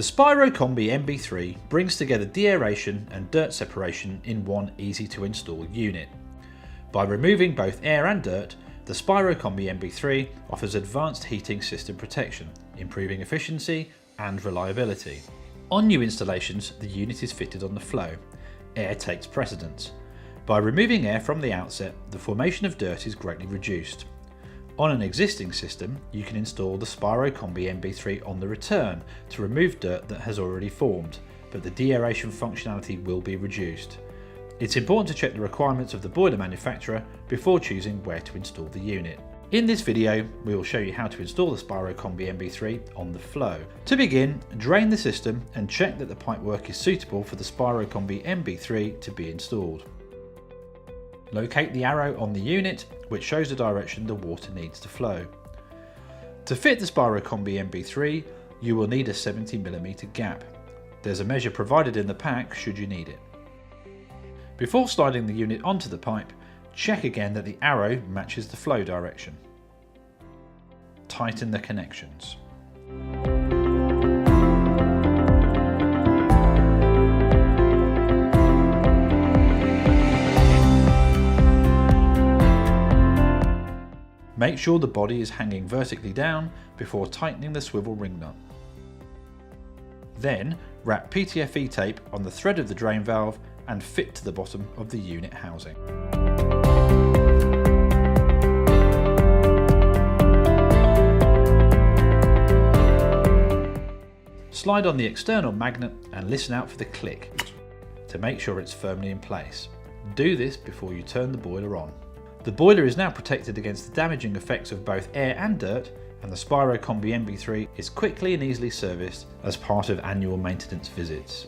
Spiro Combi MB3 brings together de-aeration and dirt separation in one easy to install unit. By removing both air and dirt, the Spiro Combi MB3 offers advanced heating system protection, improving efficiency and reliability. On new installations, the unit is fitted on the flow. Air takes precedence. By removing air from the outset, the formation of dirt is greatly reduced. On an existing system, you can install the Spiro Combi MB3 on the return to remove dirt that has already formed, but the de-aeration functionality will be reduced. It's important to check the requirements of the boiler manufacturer before choosing where to install the unit. In this video, we will show you how to install the Spiro Combi MB3 on the flow. To begin, drain the system and check that the pipework is suitable for the Spiro Combi MB3 to be installed. Locate the arrow on the unit, which shows the direction the water needs to flow. To fit the Spiro Combi MB3, you will need a 70mm gap. There's a measure provided in the pack should you need it. Before sliding the unit onto the pipe, check again that the arrow matches the flow direction. Tighten the connections. Make sure the body is hanging vertically down before tightening the swivel ring nut. Then wrap PTFE tape on the thread of the drain valve and fit to the bottom of the unit housing. Slide on the external magnet and listen out for the click to make sure it's firmly in place. Do this before you turn the boiler on. The boiler is now protected against the damaging effects of both air and dirt, and the Spiro Combi MB3 is quickly and easily serviced as part of annual maintenance visits.